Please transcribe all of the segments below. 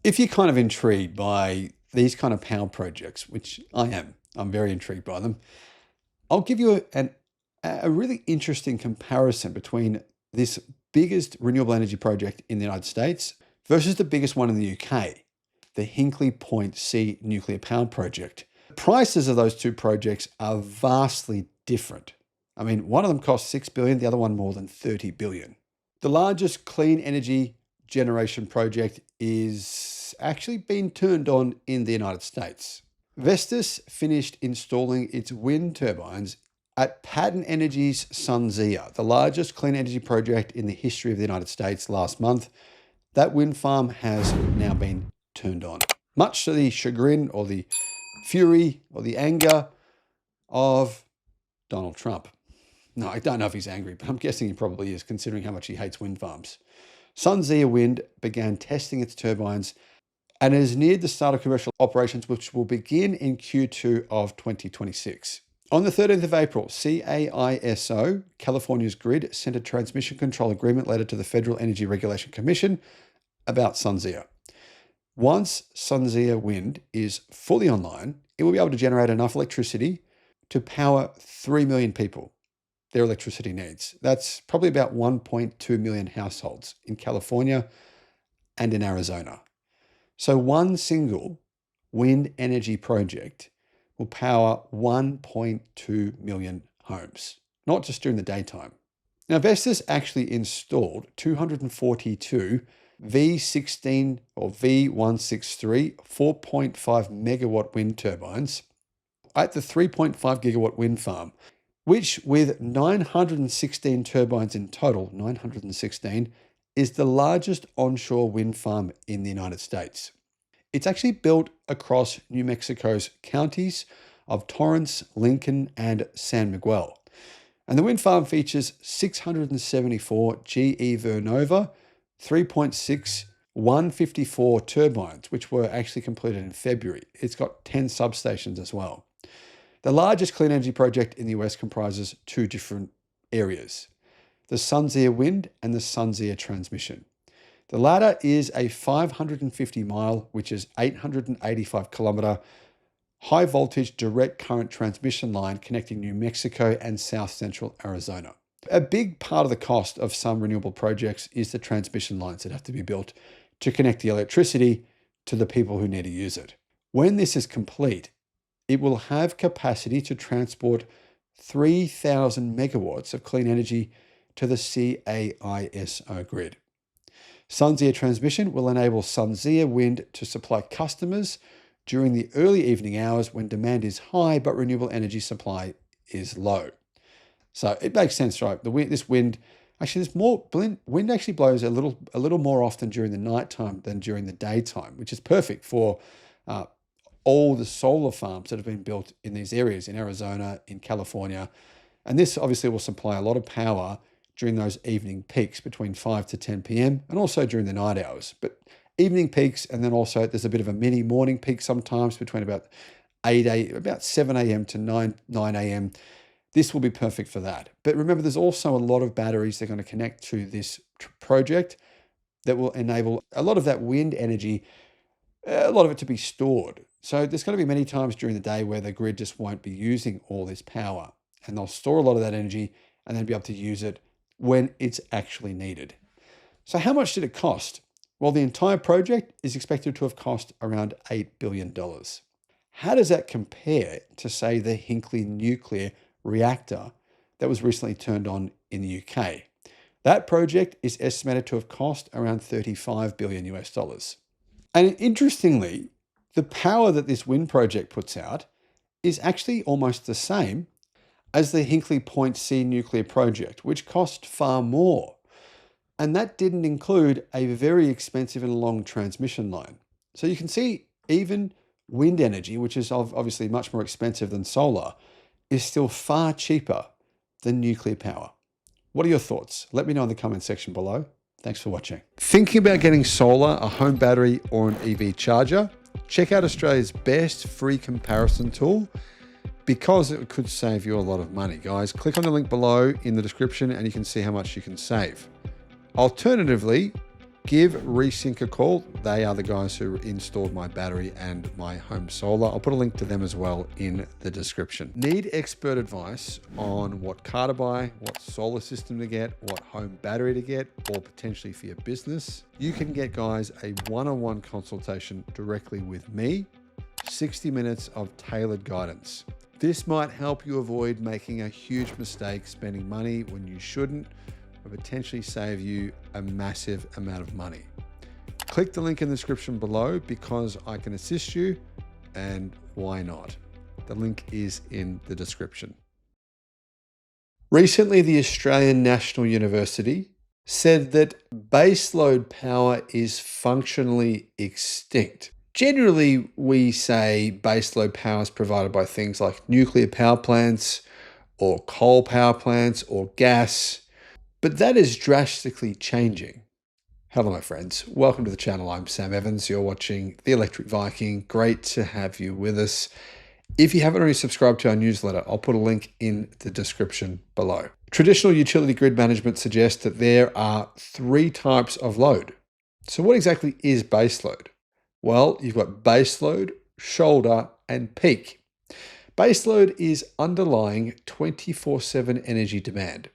If you're kind of intrigued by these kind of power projects, which I am, I'm very intrigued by them, I'll give you a really interesting comparison between this biggest renewable energy project in the United States versus the biggest one in the UK, the Hinkley Point C nuclear power project. The prices of those two projects are vastly different. I mean, one of them costs $6 billion, the other one more than $30 billion. The largest clean energy generation project is actually being turned on in the United States. Vestas finished installing its wind turbines at Pattern Energy's SunZia, the largest clean energy project in the history of the United States last month. That wind farm has now been turned on, much to the chagrin or the fury or the anger of Donald Trump. No, I don't know if he's angry, but I'm guessing he probably is, considering how much he hates wind farms. SunZia Wind began testing its turbines and has neared the start of commercial operations, which will begin in Q2 of 2026. On the 13th of April, CAISO, California's grid, sent a transmission control agreement letter to the Federal Energy Regulation Commission about SunZia. Once SunZia Wind is fully online, it will be able to generate enough electricity to power 3 million people, their electricity needs. That's probably about 1.2 million households in California and in Arizona. So one single wind energy project will power 1.2 million homes, not just during the daytime. Now, Vestas actually installed 242 V16 or V163 4.5 megawatt wind turbines at the 3.5 gigawatt wind farm, which with 916 turbines in total, 916, is the largest onshore wind farm in the United States. It's actually built across New Mexico's counties of Torrance, Lincoln, and San Miguel. And the wind farm features 674 GE Vernova 3.6 154 turbines, which were actually completed in February. It's got 10 substations as well. The largest clean energy project in the US comprises two different areas, the SunZia Wind and the SunZia Transmission. The latter is a 550 mile, which is 885 kilometer, high voltage direct current transmission line connecting New Mexico and south central Arizona. A big part of the cost of some renewable projects is the transmission lines that have to be built to connect the electricity to the people who need to use it. When this is complete, it will have capacity to transport 3,000 megawatts of clean energy to the CAISO grid. SunZia Transmission will enable SunZia Wind to supply customers during the early evening hours when demand is high but renewable energy supply is low. So it makes sense, right? This wind actually blows a little more often during the nighttime than during the daytime, which is perfect for all the solar farms that have been built in these areas in Arizona, in California. And this obviously will supply a lot of power during those evening peaks between 5 to 10 p.m. and also during the night hours. But evening peaks, and then also there's a bit of a mini morning peak sometimes between about 7 a.m. to 9 a.m. This will be perfect for that. But remember, there's also a lot of batteries that are going to connect to this project that will enable a lot of that wind energy, a lot of it to be stored. So there's going to be many times during the day where the grid just won't be using all this power, and they'll store a lot of that energy and then be able to use it when it's actually needed. So how much did it cost? Well, the entire project is expected to have cost around $8 billion. How does that compare to, say, the Hinkley nuclear reactor that was recently turned on in the UK? That project is estimated to have cost around $35 billion US dollars. And interestingly, the power that this wind project puts out is actually almost the same as the Hinkley Point C nuclear project, which cost far more. And that didn't include a very expensive and long transmission line. So you can see even wind energy, which is obviously much more expensive than solar, is still far cheaper than nuclear power. What are your thoughts? Let me know in the comment section below. Thanks for watching. Thinking about getting solar, a home battery, or an EV charger? Check out Australia's best free comparison tool, because it could save you a lot of money, guys. Click on the link below in the description and you can see how much you can save. Alternatively, give Resync a call. They are the guys who installed my battery and my home solar. I'll put a link to them as well in the description. Need expert advice on what car to buy, what solar system to get, what home battery to get, or potentially for your business? You can get, guys, a one-on-one consultation directly with me, 60 minutes of tailored guidance. This might help you avoid making a huge mistake spending money when you shouldn't, or potentially save you a massive amount of money. Click the link in the description below because I can assist you, and why not? The link is in the description. Recently, the Australian National University said that baseload power is functionally extinct. Generally, we say baseload power is provided by things like nuclear power plants or coal power plants or gas, but that is drastically changing. Hello, my friends. Welcome to the channel. I'm Sam Evans. You're watching The Electric Viking. Great to have you with us. If you haven't already subscribed to our newsletter, I'll put a link in the description below. Traditional utility grid management suggests that there are 3 types of load. So what exactly is baseload? Well, you've got baseload, shoulder, and peak. Baseload is underlying 24/7 energy demand.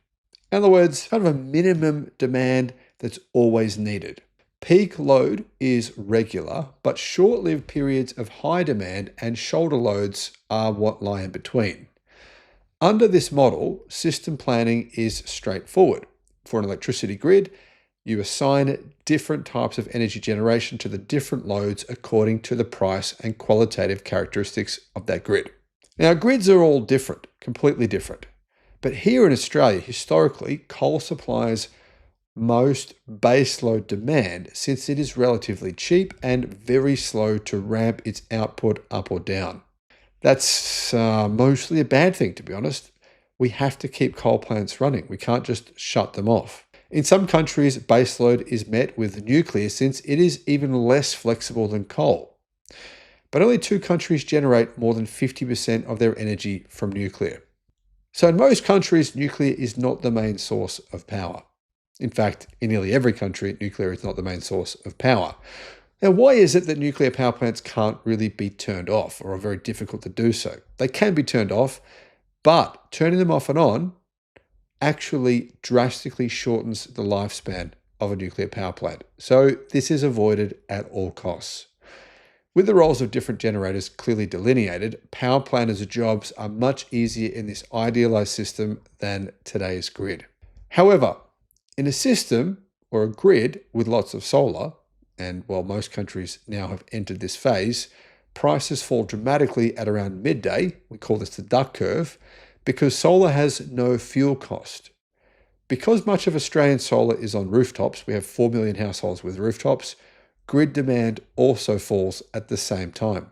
In other words, kind of a minimum demand that's always needed. Peak load is regular, but short-lived periods of high demand and shoulder loads are what lie in between. Under this model, system planning is straightforward. For an electricity grid, you assign different types of energy generation to the different loads according to the price and qualitative characteristics of that grid. Now, grids are all different, completely different. But here in Australia, historically, coal supplies most baseload demand since it is relatively cheap and very slow to ramp its output up or down. That's mostly a bad thing, to be honest. We have to keep coal plants running. We can't just shut them off. In some countries, baseload is met with nuclear since it is even less flexible than coal. But only 2 countries generate more than 50% of their energy from nuclear. So in most countries, nuclear is not the main source of power. In fact, in nearly every country, nuclear is not the main source of power. Now, why is it that nuclear power plants can't really be turned off or are very difficult to do so? They can be turned off, but turning them off and on actually drastically shortens the lifespan of a nuclear power plant. So this is avoided at all costs. With the roles of different generators clearly delineated, power planners' jobs are much easier in this idealized system than today's grid. However, in a system or a grid with lots of solar, and while most countries now have entered this phase, prices fall dramatically at around midday. We call this the duck curve, because solar has no fuel cost. Because much of Australian solar is on rooftops, we have 4 million households with rooftops, grid demand also falls at the same time.